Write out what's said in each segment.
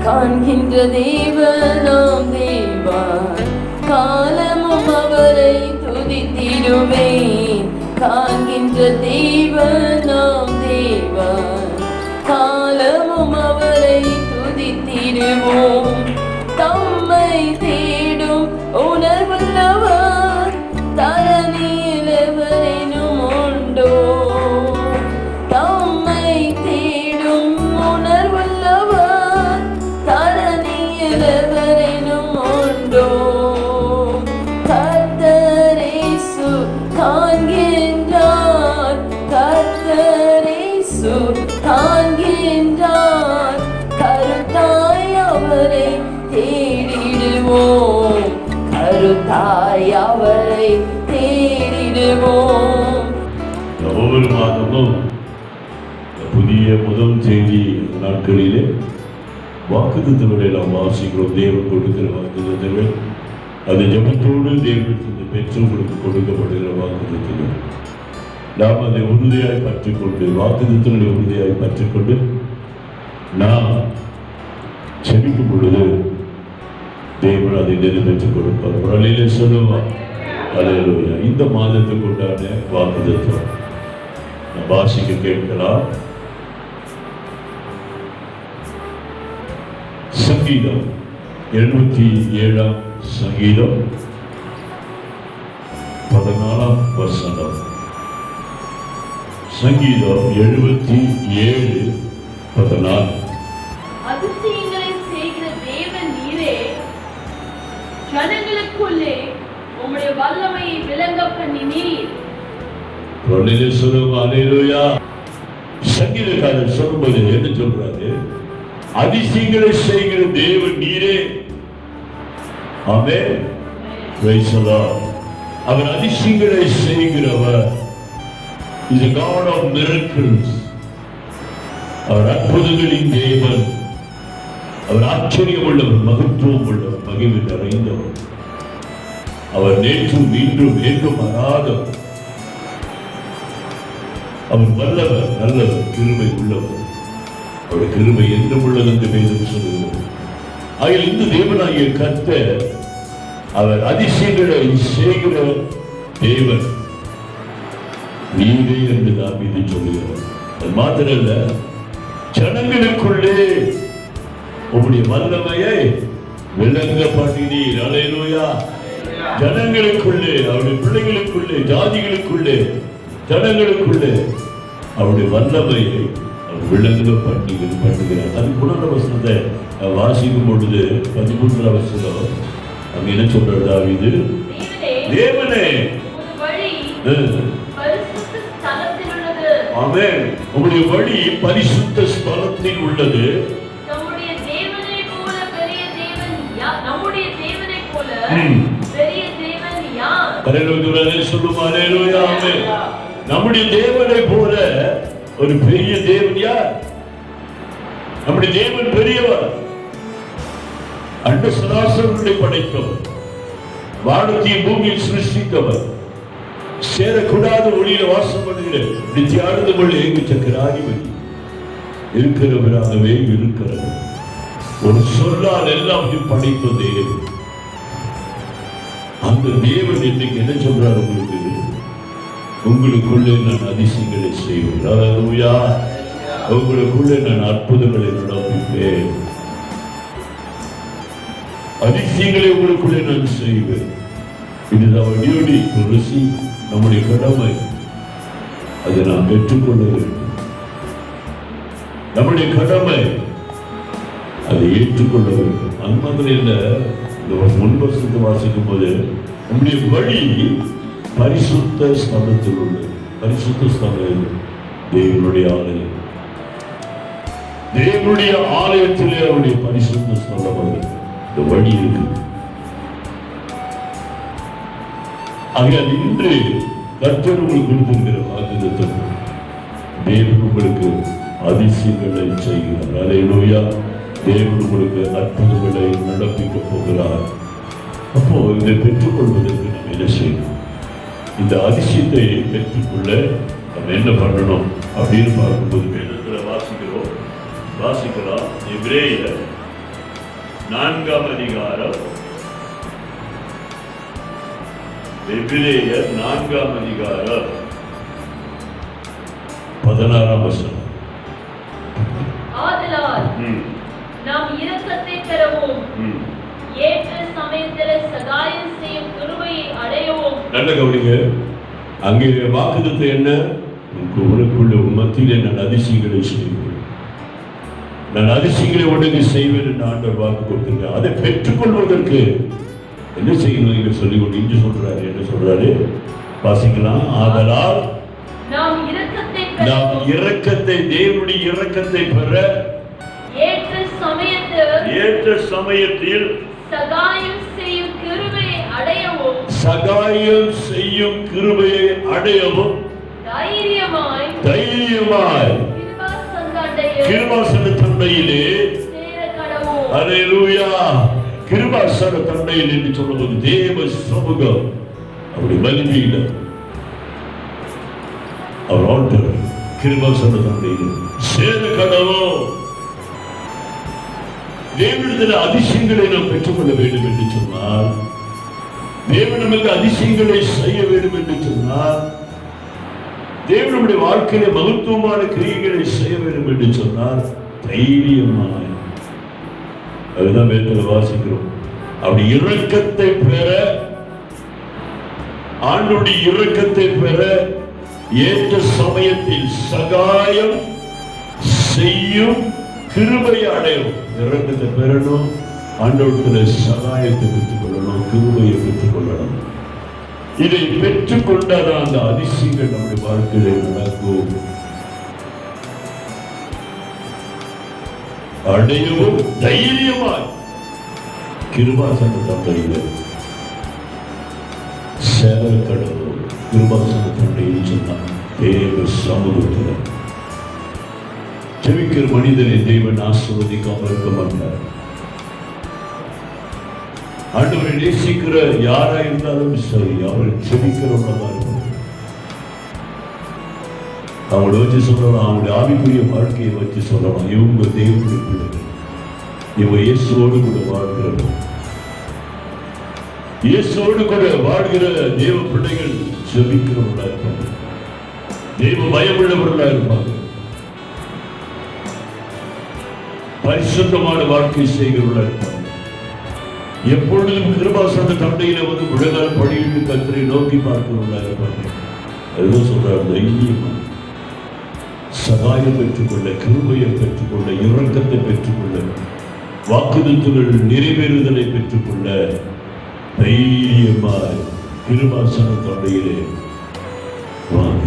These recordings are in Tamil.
காண்கின்ற தேவனாம் தேவன், காலமும் அவரை துதித்திடுவேன். காண்கின்ற தேவனாம் தேவன், காலமும் அவரை துதித்திடுவோம். தம்மை தேடும் உணர்வுள்ளவர் தரணியில் எவரேனும் உண்டோ? தம்மை தேடும் உணர்வுள்ளவர் தரணியில் எவரேனும் உண்டோ? கர்த்தர் இயேசு காண்கின்றார், கர்த்தர் இயேசு காண்கின்றார். கருத்தாய் அவரை தேடிடுவோம், கருத்தாய் அவரை தேடிடுவோம். ஒவ்வொரு மாதமும் புதிய முதல் செய்தி நாட்களிலே வாக்குத்தத்தங்களை நாம் வாசிக்கிறோம். தேவன் கொடுக்கிற வாக்குத்தத்தங்கள், அது ஜபத்தோடு தேவனுக்கு பெற்றோர்களுக்கு கொடுக்கப்படுகிற வாக்குத்தத்தங்கள். நாம் அதை உறுதியாய் பற்றிக்கொண்டு, வாக்குத்தத்தங்களை உறுதியாய் பற்றிக்கொண்டு நாம் செபிக்கும் பொழுது தேவன் அதை நிறைவேற்றிக் கொடுப்பார். ஒரு அலையிலே சொல்லுவார், அல்லேலூயா. இந்த மாதத்துக்கு உண்டான வாக்குத்தத்தம் வாசிக்க கேட்கலாம். சங்கீதம் 77 சங்கீதம் 14 சங்கீதம் 77:14. அதிசயங்களை செய்கிற தேவன் நீரே, ஜனங்களுக்குள்ளே உம்முடைய வல்லமையை விளங்க பண்ணினீர். அல்லேலூயா. சங்கீதக்காரர் சொல்லும்போது என்ன சொல்றாரு? அதிசயங்களை செய்கிற தேவன் நீரே. ஆமென். Praise the Lord. அவர் அதிசயங்களை செய்கிறவர். He's a God of miracles. அவர் அற்புதங்களின் தேவன். அவர் ஆச்சரியம் உள்ளவர், மகத்துவம் உள்ளவர், மகிமை நிறைந்தவர். அவர் நேற்றும் இன்றும் என்றும் மாறாதவர். அவர் வல்லவர், நல்லவர், கிருபை உள்ளவர். அவருடைய கிருபை என்றும் உள்ளது என்று வேதம் சொல்லுகிறது. ஆகிய இந்த தேவனாகிய கர்த்தர் அவர் அதிசயங்களை செய்கிற தேவன் நீரே என்று தாவீது சொல்லுகிறார். அது மாத்திரமல்ல, ஜனங்களுக்குள்ளே உம்முடைய வல்லமையை விளங்க பண்ணினீர். அல்லேலூயா. ஜனங்களுக்குள்ளே, அவருடைய பிள்ளைகளுக்குள்ளே, ஜாதிகளுக்குள்ளே, ஜனங்களுக்குள்ளே அவருடைய வல்லமையை அவர் விளங்க பண்ணுகிறார். அது புனர வசனத்தை வாசிக்கும் பொழுது 13 வசனம் அங்க என்ன சொல்றார் தாவீது? தேவனே, ஆமென், உம்முடைய வழி பரிசுத்த ஸ்தலத்தில் உள்ளது. நம்முடைய தேவனை போல பெரிய தேவன் யார்? நம்முடைய தேவனை போல பெரிய தேவன் யார்? அல்லேலூயா. சொல்லுமா அல்லேலூயா. ஆமென். நம்முடைய தேவனை போல ஒரு பெரிய தேவன் யார்? நம்முடைய தேவன் பெரியவர். அண்ட சராசரங்களை படைத்தவர், வானத்தையும் பூமியில் சிருஷ்டித்தவர், சேரக்கூடாத ஒளியில வாசம் பண்ணுகிற நித்தியானந்தமுள்ள ஏங்கு சக்கராதிபதி, இருக்கிறவராகவே இருக்கிறது. ஒரு சொல்லால் எல்லாம் படைத்த தேவன். அந்த தேவன் இன்னைக்கு என்ன சொல்றாரு? உங்களுக்குள்ளே நான் அதிசயங்களை செய்வேன். அல்லேலூயா. உங்களுக்குள்ளே நான் அற்புதங்களை நடப்பிப்பேன். அதிசயங்களை உங்களுக்குள்ளே நான் செய்வேன். இதுதான் டியூட்டி டு ரிசீவ். நம்முடைய கடமை. அதை நாம் பெற்றுக்கொள்ள வேண்டும். நம்முடைய கடமை அதை ஏற்றுக்கொள்ள வேண்டும். அந்த மாதிரி இல்லை. இந்த முன்பசத்தை வாசிக்கும் போது நம்முடைய வழி பரிசுத்த ஸ்தலத்தில் உள்ளது. பரிசுத்த ஸ்தலம் தேவனுடைய ஆலயம். தேவனுடைய ஆலயத்திலே அவருடைய பரிசுத்த ஸ்தலம் இந்த வழி இருக்கு. ஆகையால் இன்று கர்த்தர் உங்களுக்கு கொடுத்திருக்கிற வாக்குத்தத்தம், தேவன் உங்களுக்கு அதிசயங்களை செய்கிறார். அல்லேலூயா. தேவன் உங்களுக்கு அற்புதங்களை நடப்பிக்க போகிறார். அப்போ இதை பெற்றுக்கொள்வதற்கு நாம் என்ன செய்யணும்? இந்த அதிசயத்தை பெற்றுக்கொள்ள நம்ம என்ன பண்ணணும் அப்படின்னு பார்க்கும்போது வேதத்தில் வாசிக்கலாம். எபிரேயர் 4ஆம் அதிகாரம், எபிரேயர் 4ஆம் அதிகாரம் 16ஆம் வசனம். ஆதலால் நாம் இரக்கத்தை பெறவும் ஏற்ற சமயத்தில் சகாயம் செய்யும் கிருபையை அடையவும். நல்ல கவனிங்க, அங்கே வாக்குத்தத்தம் என்ன? உனக்குள்ள மத்தியிலே நான் அதிசயங்களை செய்வேன், நான் அதிசயங்களை உனக்கு செய்வேன் என்று ஆண்டவர் வாக்கு கொடுத்திருக்கார். அதை பெற்றுக்கொள்வதற்கு என்ன செய்யணும் என்று சொல்லிக்கொண்டு இன்று சொல்றாரு. என்ன சொல்றாரு? வாசிக்கலாம். ஆதலால் நாம் இரக்கத்தை, தேவனுடைய இரக்கத்தை பெற ஏற்ற சமயத்தில் சகாயம் செய்யும் கிருபையை அடையவும் தைரியமாய் கிருபாசன தண்டையிலே அல்லேலூயா, கிருபாசன தண்டையில் என்று சொல்லுவது தேவ சமூகம். அப்படி வலிமையில அவர் ஆண்டவர் கிருபாசன தண்டையில் சேர கடவும். தேவனிடத்தில் அதிசயங்களை நாம் பெற்றுக்கொள்ள வேண்டும் என்று சொன்னார், தேவன் நமக்கு அதிசயங்களை செய்ய வேண்டும் என்று சொன்னார், தேவனுடைய வாழ்க்கையில மகத்துவமான கிரியைகளை செய்ய வேண்டும் என்று சொன்னார், தைரியமாய். அதுதான் வேதத்தில் வாசிக்கிறோம். அப்படி இரக்கத்தை பெற, ஆண்டவருடைய இரக்கத்தை பெற ஏற்ற சமயத்தில் சகாயம் செய்யும் கிருபையை அடையும். இரக்கத்தை பெறணும், ஆண்டவருடைய சகாயத்தை பெற்றுக் கொள்ளணும், கிருபையை பெற்றுக் கொள்ளணும். இதை பெற்றுக் கொண்டாதான் அந்த அதிசயங்கள் நம்முடைய வாழ்க்கையில நடக்கும். அடையவும் தைரியமாய் கிருபாசன தண்டையில் சேர கடவும். கிருபாசன தண்டையில் சொன்னார் தேவ சமூகத்தில் ஜெபிக்கிற மனிதனை தேவன் ஆசீர்வதிக்காமல் இருக்க மாட்டார். ஆண்டவரை நேசிக்கிற யாரா இருந்தாலும் சரி, அவரை ஜெபிக்கிறவங்களா இருக்கும். அவங்கள வச்சு சொல்லலாம், அவங்களுடைய ஆவிக்குரிய வாழ்க்கையை வச்சு சொல்லலாம், இவங்க தேவனுடைய பிள்ளைகள், இவங்க இயேசுவோடு கூட வாழ்கிறவர்கள், இயேசுவோடு கூட வாழ்கிற தேவ பிள்ளைகள் ஜெபிக்கிறவர்களா இருப்பாங்க, தேவ பயமுள்ளவர்களா இருப்பாங்க, பரிசுத்தமான வாழ்க்கை செய்கிறவர்களா இருப்பாங்க. எப்பொழுதும் கிருபாசன தண்டையில வந்து முழங்கால் படியிட்டு கர்த்தரை நோக்கி பார்க்கிறவர்களா இருப்பாங்க. அதுதான் சொல்றார், தைரியமா சகாயம் பெற்றுக்கொள்ள, கிருபையை பெற்றுக்கொள்ள, இரக்கத்தை பெற்றுக்கொள்ள, வாக்குத்தத்தங்கள் நிறைவேறுதலை பெற்றுக்கொள்ள தைரியமாய் கிருபாசன தண்டையிலே வாங்க.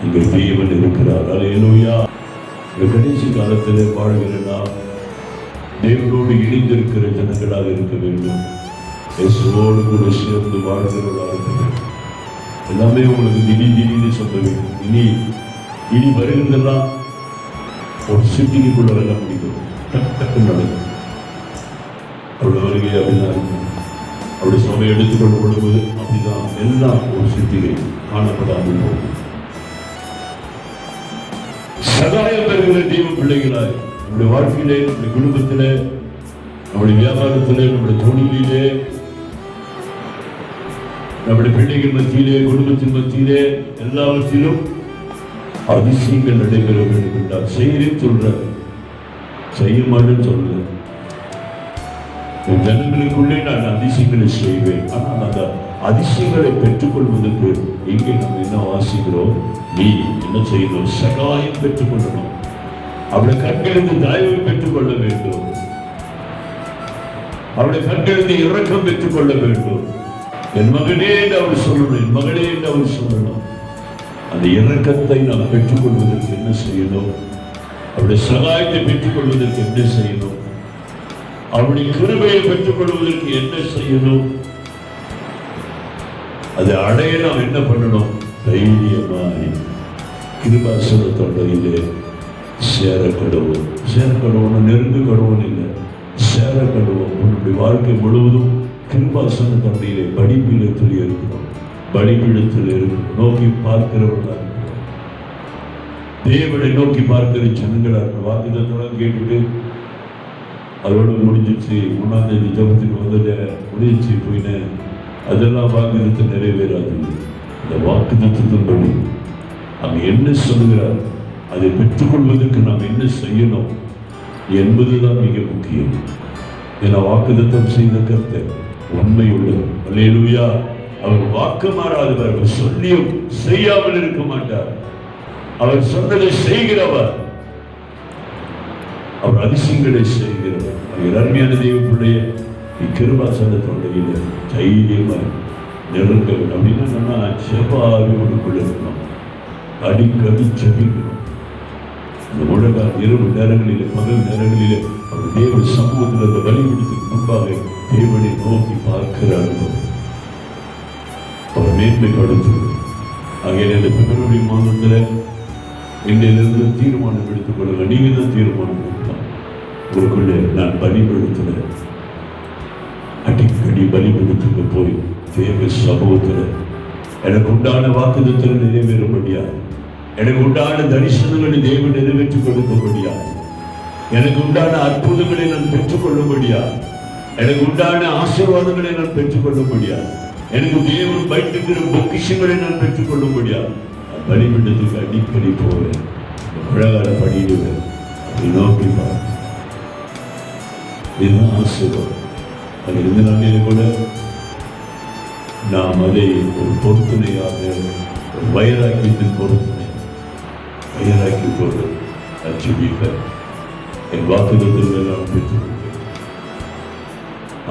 இங்க தேவன் இருக்கிறார். அல்லேலூயா. கடைசி காலத்திலே வாழ்கிற நாம் தேவனோடு இணைந்திருக்கிற ஜனங்களாக இருக்க வேண்டும். இயேசுவோடு கூட சேர்ந்து வாழ்கிறவர்களாக இருக்க வேண்டும். எல்லாமே உங்களுக்கு திடீர்னு சொல்ல வேண்டும். இனி வருகிறதெல்லாம் ஒரு சிட்டிக்குள்ள வெல்ல முடியும். நடக்கும். அவருடைய வருகை அப்படிதான் இருக்கும். அவருடைய சபை எடுத்துக்கொண்டு கொள்வது அப்படிதான். எல்லாம் ஒரு சிட்டிகை காணப்படாமல் போகும். சகாயம் பெறுகிற தெய்வ பிள்ளைகளாய் நம்முடைய வாழ்க்கையிலே, நம்முடைய குடும்பத்திலே, நம்முடைய வியாபாரத்திலே, நம்முடைய தொழிலிலே, நம்முடைய பிள்ளைகள் மத்தியிலே, குடும்பத்தின் மத்தியிலே, எல்லாவற்றிலும் அதிசயங்கள் நடைபெற வேண்டும் என்றால் செய்கிறேன் சொல்ற, செய்ய மாட்டேன்னு சொல்ல, ஜனங்களுக்குள்ளே நான் அதிசயங்களை செய்வேன். ஆனால் அந்த அதிசயங்களை பெற்றுக்கொள்வதற்கு இங்கே நம்ம என்ன வாசிக்கிறோம்? நீ என்ன செய்யணும்? சகாயம் பெற்றுக்கொள்ளணும். அவருடைய கண்களுக்கு தயவு பெற்றுக் கொள்ள வேண்டும். அவருடைய கண்களுக்கு இரக்கம் பெற்றுக் கொள்ள வேண்டும். என் மகனே என்று அவர் சொல்லணும், என் மகளே என்று அவர் சொல்லணும். அந்த இரக்கத்தை நாம் பெற்றுக் கொள்வதற்கு என்ன செய்யணும்? அவருடைய சகாயத்தை பெற்றுக் கொள்வதற்கு என்ன செய்யணும்? அவருடைய கிருபையை பெற்றுக் கொள்வதற்கு என்ன செய்யணும்? அதை அடைய நாம் என்ன பண்ணணும்? தைரியமாய் கிருபாசன தண்டையிலே சேர கடவுள். சேர கடவுள் நெருங்கு கடவுள் இல்லை, சேர கடவுள். உன்னுடைய வாழ்க்கை முழுவதும் கிருபாசன தண்டையிலே படிப்பிடத்தில் இருக்கணும், பலிபீடத்தில் இருக்கணும், நோக்கி பார்க்கிறவர்களா இருக்கணும், தேவனை நோக்கி பார்க்கிற ஜனங்களா இருக்கணும். வாக்குத்தத்தோட கேட்டுட்டு அதோட முடிஞ்சிச்சு. 3ஆம் தேதி ஜபத்துக்கு வந்துட்டு முடிஞ்சிச்சு போயினேன். அதெல்லாம் வாக்குத்தத்தை நிறைவேறாது. இந்த வாக்குத்தத்தின்படி அங்க என்ன சொல்லுகிறார், அதை பெற்றுக்கொள்வதற்கு நாம் என்ன செய்யணும் என்பதுதான் மிக முக்கியம். ஏன்னா வாக்குத்தத்தம் செய்த கர்த்தர் உண்மை உள்ளவர். அல்லேலூயா. அவர் வாக்கு மாறாதவர். அவர் சொல்லியும் செய்யாமல் இருக்க மாட்டார். அவர் சொன்னதை செய்கிறவர். அவர் அதிசயங்களை செய்கிறவர். அவர் அருமையான தெய்வ பிள்ளைய கிருபாசன தொண்டையில தைரியமா நெருங்க வேண்டும். அப்படின்னா செவ்வாயுக்குள்ள இருக்கணும். அடிக்கடி செபிக்கணும். இந்த உலக இரவு நேரங்களிலே பகல் நேரங்களிலே அவர் தேவ சமூகத்தில் அந்த வழிபடுத்துக்கு முன்பாக தேவனை நோக்கி பார்க்கிறார்கள். அவர் மேன்மை கொடுத்து ஆகிய இந்த பிப்ரவரி மாதத்தில் இன்றையிலிருந்து தீர்மானம் எடுத்துக் கொள்ளுங்க. நீங்க தான் தீர்மானம் எடுக்கலாம். உங்களுக்குள்ளே நான் பலிபடுத்துகிறேன். அடிக்கடி பலிபடுத்துக்கு போய் தேவ சமூகத்தில் எனக்கு உண்டான வாக்குத்தத்தங்கள் நிறைவேறும்படியா, எனக்கு உண்டான தரிசனங்களை தேவன் நிறைவேற்றிக் கொடுக்கும்படியா, எனக்கு உண்டான அற்புதங்களை நான் பெற்றுக்கொள்ளும்படியா, எனக்கு உண்டான ஆசீர்வாதங்களை நான் பெற்றுக்கொள்ளும்படியா, எனக்கு தேவன் வைத்திருக்கிற பொக்கிஷங்களை நான் பெற்றுக்கொள்ளும்படியா பலிபீடத்துக்கு அடிக்கடி போவேன். உலகார படிடுவேன். அப்படி நோக்கி பார்க்க இதுதான் ஆசீர்வாதம். அது இந்த நாளில் கூட நாம் அதை ஒரு பொருத்தனையாக, ஒரு வைராக்கியத்தின் பொருத்தனை, வைராக்கியத்தோடு அச்சுவிக்க என் வாக்குத்தத்தங்களை நான் பெற்றுக்கொள்வேன்.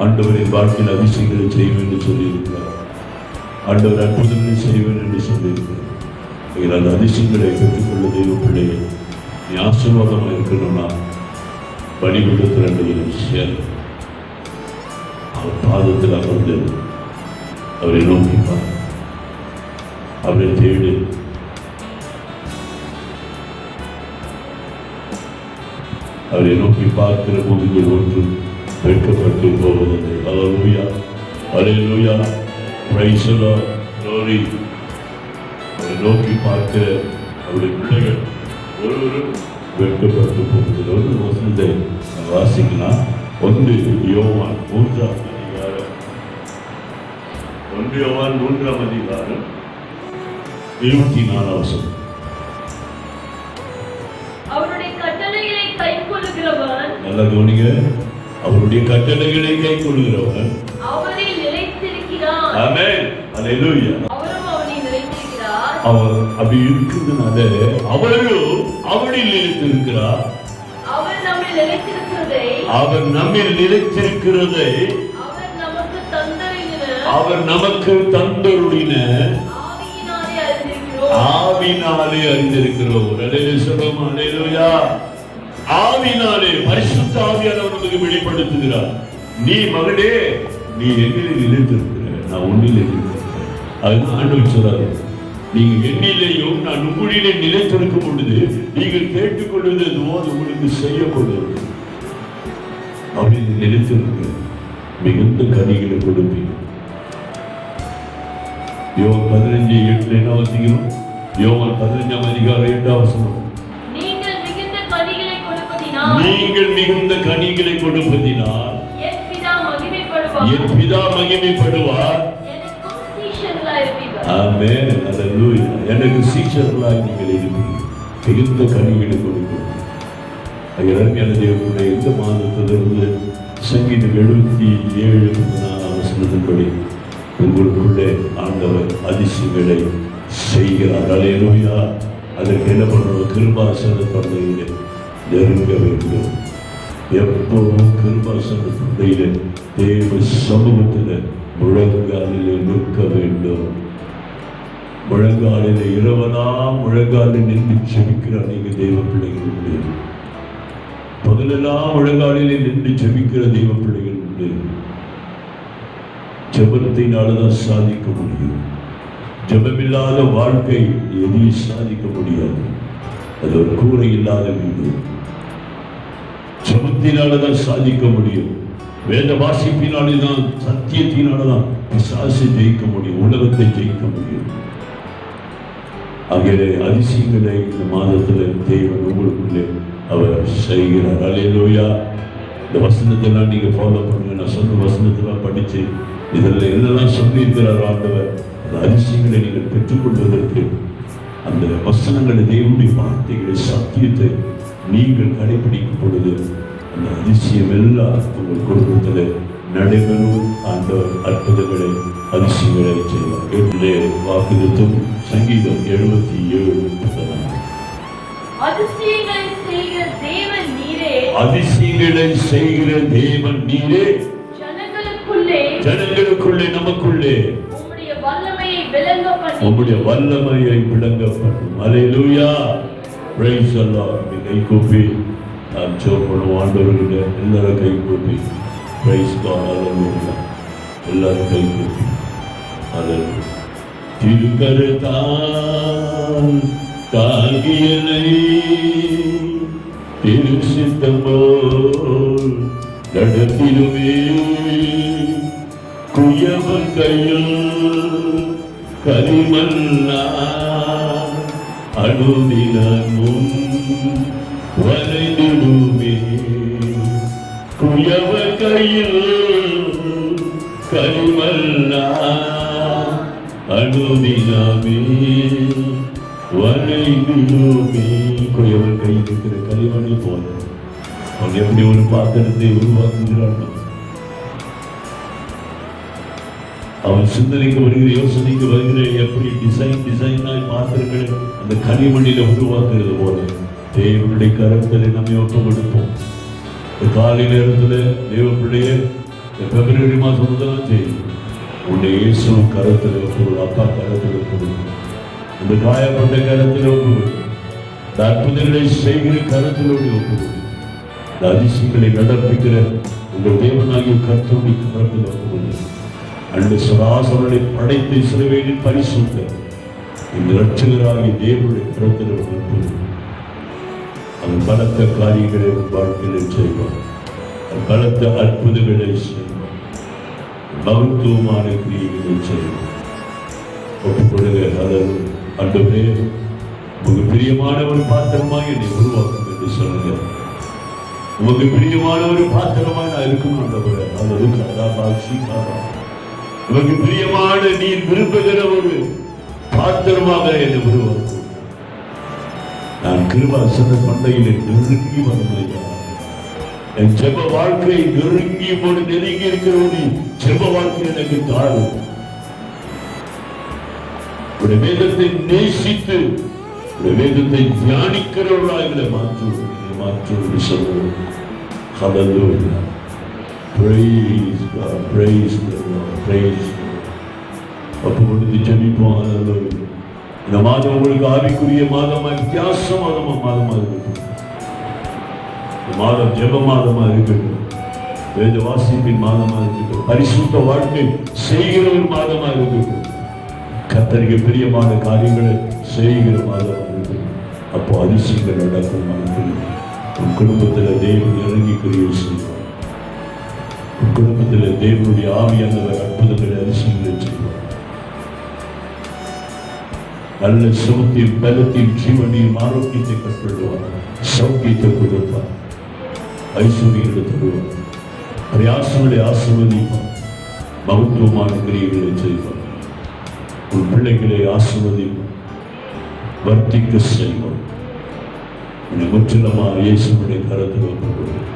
ஆண்டவரின் வாழ்க்கையில் அதிசயங்களை செய்வேன் என்று சொல்லியிருக்கிறார். ஆண்டவர் அற்புதங்களை செய்வேன் என்று சொல்லியிருக்கிறார். அந்த அதிசயங்களை பெற்றுக்கொள்ள தெய்வ பிள்ளையை நீ ஆசீர்வாதமாக இருக்கணும்னா பலிபீடத்தில் சேர்ந்து அவர் பாதத்தில் அமர்ந்து அவரை நோக்கிப்பார். அவரை தேடி அவரை நோக்கி பார்க்கிற போது ஒன்று வெட்கப்பட்டு போவதில்லை. அல்லேலூயா, அல்லேலூயா, பிரைஸ் தி லார்ட், glory. அவரை நோக்கி பார்க்கிற அவருடைய பிள்ளைகள் ஒருவரும் வெட்கப்பட்டு போவதில்லை. ஒரு வசனத்தை வாசிக்கலாம். 1 யோவான் 3ஆம் அதிகாரம், 1 யோவான் 3ஆம் அதிகாரம் 24ஆம் வசனம். அவருடைய கட்டளைகளை கைக்கொள்ளுகிறவன், நல்லா கவனிங்க, அவருடைய கட்டளைகளை கைக்கொள்ளுகிறவன் அவரில் நிலைத்திருக்கிறான். ஆமென், அல்லேலூயா. அவரும் அவரில் நிலைத்திருக்கிறார். அவர் அப்படி இருக்கிறதுனால அவரும் அவரில் நிலைத்திருக்கிறார். அவர் நம்மில் நிலைத்திருக்கிறதை, அவர் நம்மில் நிலைத்திருக்கிறதை அவர் நமக்கு தந்தருளின, அவர் நமக்கு தந்தருளின ஆவியினாலே அறிந்திருக்கிறோம். ஆவினாலே அறிந்திருக்கிறோம். அல்லேலூயா. ஆவினாலே பரிசுத்த ஆவியானவர் நமக்கு வெளிப்படுத்துகிறார். நீ மகனே, நீ என்னிலே நிலைத்திருக்கிற, நான் உன்னிலே நிலைத்திருக்கிறேன். அதுதான் ஆண்டவர் சொல்றாரு. நீங்க என்னிலேயும் நான் உங்களிலே நிலைத்திருக்கும் பொழுது நீங்கள் கேட்டுக்கொள்வது எதுவோ அது உங்களுக்கு செய்யப்படுவது. அப்படின்னு நிலைத்திருக்க மிகுந்த கனிகளை கொடுப்பீங்க. யோவான் 15:8 என்ன வாசிக்கிறோம்? யோவான் 15ஆம் அதிகாரம் 8ஆம் வசனம். நீங்கள் மிகுந்த கனிகளை கொடுப்பதினால், நீங்கள் மிகுந்த கனிகளை கொடுப்பதினால் என் பிதா மகிமைப்படுவார். என் பிதா மகிமைப்படுவார். எனக்கும் சீஷர்களாய் இருப்பீர்கள். ஆமென், அல்லேலூயா. எனக்கு சீஷர்களாய் நீங்கள் இருப்பீர்கள். மிகுந்த கனிகளை கொடுக்கும். அருமையான தேவனுடைய இந்த மாதத்திலிருந்து சங்கீதம் 77:4 வசனத்தின்படி உங்களுக்குள்ளே ஆண்டவர் அதிசயங்களை செய்கிறார். அல்லேலூயா. அதற்கு என்ன பண்ணணும்? கிருபாசன தொண்டையிலே நெருங்க வேண்டும். எப்பவும் கிருபாசன தொண்டையிலே தேவ சமூகத்தில் முழங்காலிலே நிற்க வேண்டும். முழங்காலிலே இரவெல்லாம் முழங்காலில் நின்று செபிக்கிற அநேக தெய்வ பிள்ளைகள் உண்டு. பகலெல்லாம் முழங்காலிலே நின்று செபிக்கிற தெய்வ பிள்ளைகள் உண்டு. ஜெபத்தினால்தான் சாதிக்க முடியும். ஜெபமில்லாத வாழ்க்கை எதையும் சாதிக்க முடியாது. அது ஒரு கூரை இல்லாத வீடு. ஜெபத்தினால்தான் சாதிக்க முடியும். வேத வாசிப்பினால்தான், சத்தியத்தினால்தான் பிசாசை ஜெயிக்க முடியும், உலகத்தை ஜெயிக்க முடியும். ஆகிய அதிசயங்களை இந்த மாதத்தில் தேவன் உங்களுக்குள்ளே அவர் செய்கிறார். அல்லேலூயா. இந்த வசனத்தெல்லாம் நீங்க ஃபாலோ பண்ணுங்க. நான் சொன்ன வசனத்தெல்லாம் படிச்சு இதெல்லாம் என்னெல்லாம் சொல்லியிருக்கிறார் ஆண்டவர், அந்த அதிசயங்களை நீங்கள் பெற்றுக்கொள்வதற்கு அந்த வசனங்களை, தேவனுடைய வார்த்தைகளை, சத்தியத்தை நீங்கள் கடைபிடிக்கும் பொழுது அந்த அதிசயம் எல்லாம் உங்கள் குடும்பத்தில் நடைபெறும். ஆண்டவர் அற்புதங்களை, அதிசயங்களை செய்வார். என்னுடைய வாக்குத்தத்தம் சங்கீதம் 77. அதிசயங்களை செய்கிற தேவன் நீரே, அதிசயங்களை செய்கிற தேவன் நீரே, ஜனங்களுக்குள்ளே நமக்குள்ளே உம்முடைய வல்லமையை விளங்க பண்ணி, உம்முடைய வல்லமையை விளங்க பண்ணும். அல்லேலூயா, பிரைஸ் தி லார்ட். கை கூப்பி நாம் ஜெபம் பண்ணுவோம். ஆண்டவருடைய எல்லாரும் கை கூப்பி பிரைஸ் காட். அல்லேலூயா, எல்லாரும் கை கூப்பி அல்லேலூயா. திருக்கரத்தால் தாங்கியனை திருசித்தமோல் நடத்திடுவே, குயவன் கையில் கரிமல்லா அனுதினமும் வரைந்திடுவே, குயவன் கையில் கரிமல்லா அனுதினமே வரைந்திடுவே. குயவன் கையில் இருக்கிற கரிமணி போல அவன் எப்படி ஒரு பாத்திரத்தை உருவாக்குகிறான். அவன் சிந்தனைக்கு வருகிற, யோசனைக்கு வருகிற, எப்படி டிசைனாய் பாத்திரங்களை அந்த கனிமணியில உருவாக்குறது போல தேவனுடைய கரத்திலே நம்மை ஒப்பு கொடுப்போம். காலை நேரத்தில் தேவ பிள்ளையே, பிப்ரவரி மாதம் முதலாம் தேதி உன்னை இயேசு கரத்தில் ஒப்பு, அப்பா கரத்தில் ஒப்பு, இந்த காயப்பட்ட கரத்தில் ஒப்பு, அற்புதங்களை செய்கிற கரத்தில் ஒப்பு, அதிசயங்களை நடப்பிக்கிற உங்கள் தேவனாகிய கர்த்தருடைய கரத்தில் ஒப்பு. அன்று சராசரனை படைத்து சிலுவையில் பரிசுத்த இந்த இரட்சகராகிய தேவனுடைய கரத்தில் ஒப்பு. அவன் பலத்த காரியங்களை வாழ்க்கையில் செய்வான். பலத்த அற்புதங்களை செய்வான். மகத்துவமான கிரியைகளை செய்வான். ஒப்புக்கொடுங்க. ஆண்டவரே, உங்க பிரியமான ஒரு பாத்திரமாக என்னை உருவாக்கும் என்று சொல்லுங்க. உமக்கு பிரியமான ஒரு பாத்திரமாக நான் இருக்கணும் ஆண்டவரே. உமக்கு பிரியமான நீர் விரும்புகிற ஒரு பாத்திரமாக என்னை உருவாக்கும். நான் கிருபாசன பண்டையில் நெருங்கி வரலையா, என் ஜெப வாழ்க்கை நெருங்கி இருக்கிற ஒரு ஜெப வாழ்க்கை எனக்கு தாரும். உடைய வேதத்தை நேசித்து உடைய வேதத்தை தியானிக்கிறவர்களாக மாற்று சொல்லுவோம். Hallelujah. Praise God. Praise the Lord. Praise God. அப்போ கொடுத்து ஜெபிப்போம். Hallelujah. இந்த மாதம் உங்களுக்கு ஆவிக்குரிய மாதமா, வித்தியாசமான மாதமா இருக்கட்டும். இந்த மாதம் ஜெப மாதமா இருக்கட்டும், வேத வாசிப்பின் மாதமா இருக்கட்டும், பரிசுத்த வாழ்க்கை செய்கிற ஒரு மாதமா இருக்கட்டும், கர்த்தருக்கு பிரியமான காரியங்களை செய்கிற மாதமா இருக்கட்டும். அப்போ அதிசயங்கள் நடக்கும். உன் குடும்பத்தில் தேவன் இறங்கி கிரியை செய்வார். உன் குடும்பத்தில் தேவனுடைய ஆவியானவர் அற்புதங்களை, அதிசயங்களை செய்வார். நல்ல சுகத்தையும் பலத்தையும் ஜீவனையும் ஆரோக்கியத்தை கற்றுள்ளார். சௌக்கியத்தை கொடுப்பார். ஐஸ்வர்யங்களை தருவார். பிரயாசங்களை ஆசீர்வதிப்பார். மகத்துவமான கிரியைகளை செய்வார். உன் பிள்ளைகளை ஆசீர்வதிப்பார். வர்த்திக்க செய்வார். முற்றிலுமாக இயேசுடைய கரத்தில் ஒப்புக்கொள்வோம்.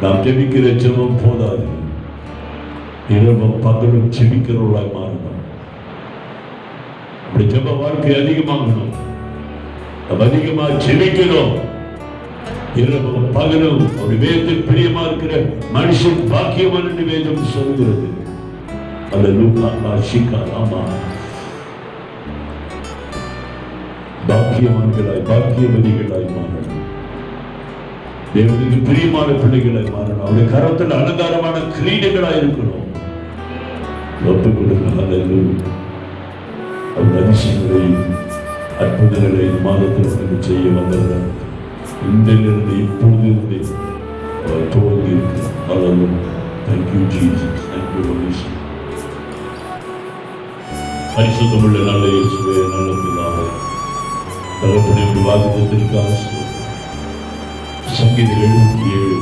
நாம் ஜெபிக்கிற ஜெபம் போதாது, இரவும் பகலும் ஜெபிக்கிறவர்களாய் மாறணும். அப்படி ஜெப வாழ்க்கை அதிகமாகணும். நம்ம அதிகமாக ஜெபிக்கிறோம். இரவும் பகலும் ஒரு வேதத்தில் பிரியமா இருக்கிற மனுஷன் பாக்கியவான் என்று வேதம் சொல்கிறது. பாக்கியவான்களாய், பாக்கியவதிகளாய் மாறணும். தேவனுக்கு பிரியமான பிள்ளைகளாய் மாறணும். அவருடைய கரத்தில் அலங்காரமான கிரீடங்களாய் இருக்கணும். ஒப்புக் கொடுக்க அவர் அதிசயங்களை, அற்புதங்களை மாதத்தில் செய்ய வந்தவர். இன்றிலிருந்து இப்பொழுது இருந்து அவர் துவங்கி இருக்கிறார். Thank you Jesus. Thank you Holy Spirit. பரிசுத்தமுள்ள நல்ல இயேசுவே, நல்ல பிதாவே, தகப்பனே, வாக்குத்தத்திற்காக சங்கீதம் 77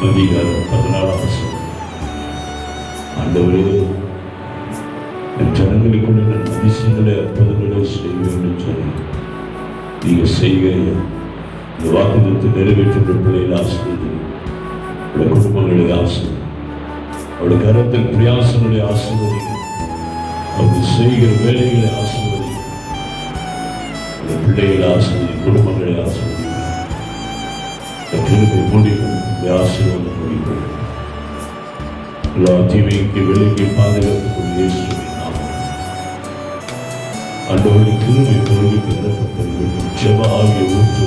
அதிகாரம் 14 ஆண்டவரே, என் ஜனங்களுக்குள்ள நான் அதிசயங்களை அற்புதங்களை செய்வேன் என்று சொல்லி நீங்க செய்கிற இந்த வாக்குறுதி நிறைவேற்ற பிள்ளைகளை ஆசிரியர், அவருடைய குடும்பங்களை ஆசிரியர், அவருடைய கரத்தில் பிரயாசங்களை ஆசிர்வதிங்க, அவர் செய்கிற வேலைகளை ஆசிர்வதிங்க, அந்த பிள்ளைகளை ஆசிர்வதி, குடும்பங்களை ஆசிர்வதிங்க. கிருபை முடியும், ஆசீர்வாதம் முடியும். எல்லா தீமைக்கு விலகி பாதுகாத்துக் இயேசுவின் நாமம். ஆண்டவருடைய கிருபை பொருளுக்கு நிரப்பப்படுகிறது. ஜெப ஆவியை ஊற்று.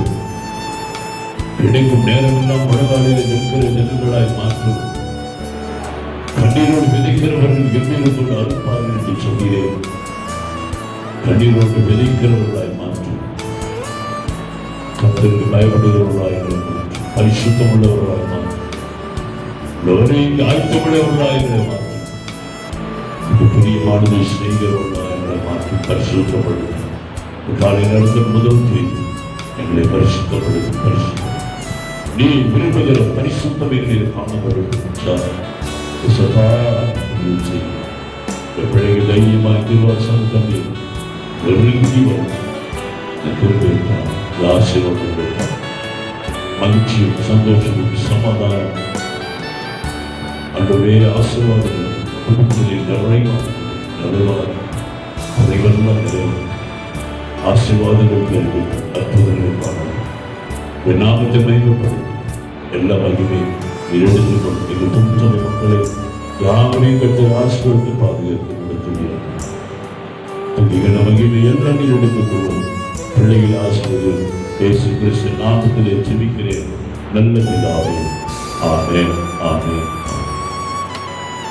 கிடைக்கும் நேரமெல்லாம் முழங்காலில் நிற்கிற ஜனங்களாய் மாற்றும். கண்ணீரோடு விதைக்கிறவர்கள் கம்பீரத்தோடு அறுப்பார்கள் என்று சொல்கிறேன். கண்ணீரோடு விதைக்கிறவர்களாய் மாற்றும். கர்த்தருக்கு பயப்படுகிறவர்களாய் மாற்றும். பரிசுத்தம் உள்ளவர்களாய் மாற்றும். ஆயத்தமுள்ளவர்களாய் மாற்றும். பிரியமானதை செய்கிறவர்களாய் மாற்றி பரிசுத்தப்படுத்தும். காலை நடந்த முதல் தேதி எங்களை பரிசுத்தப்படுத்தும். பரிசுத்தம் நீ விரும்புகிற பரிசுத்தம் எங்களில் காணப்படும். பிள்ளைகள் தைரியமாக திருவாசம் தம்பி நெருங்கி வரும். ஆசீர்வாதம், மகிழ்ச்சியும் சந்தோஷமும் சமாதானம் அன்று வேறு ஆசீர்வாதங்கள் குடும்பங்களில் நிறைவாக ஆசீர்வாதங்கள் பெருகு அற்புதங்கள் காணவும் நாமத்தை மகிமைப்படும். எல்லா மகிமை எடுத்துக் கொண்டு எங்கள் துன்ப மக்களை யாரையும் கட்டு ஆசீர்வதித்து பாதுகாத்து நடத்துகிறார். மகிமை எல்லாம் நீர் எடுத்துக் கொள்வோம். பிள்ளைகள் ஆசீர்வாதம் இயேசு கிறிஸ்து நாமத்திலே ஜெபிக்கிறேன் நல்ல பிதாவே. ஆமென், ஆமென்.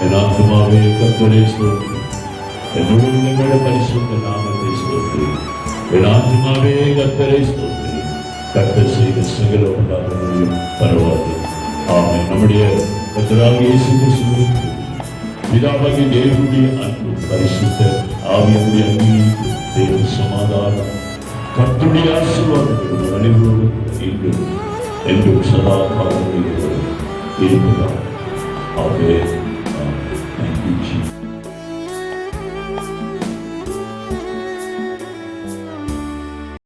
என் ஆத்துமாவே கர்த்தரை ஸ்தோத்திரி, என் உள்ளங்களை பரிசுத்த நாமத்தை ஸ்தோத்திரி. என் ஆத்துமாவே கர்த்தரை ஸ்தோத்திரி, கர்த்தர் செய்த சகல உண்டாகமுடியும் பரவாது. ஆமென். நம்முடைய கர்த்தராகிய இயேசு கிறிஸ்துவின் பிதாவாகிய தேவனுடைய அன்பு, பரிசுத்த ஆவியானவருடைய அன்பு, தேவ சமாதானம், கர்த்தருடைய ஆசீர்வாதங்கள் அனைவரோடும் இன்றும் என்றும் சதா காலங்களில் இருக்கிறார். ஆமென்.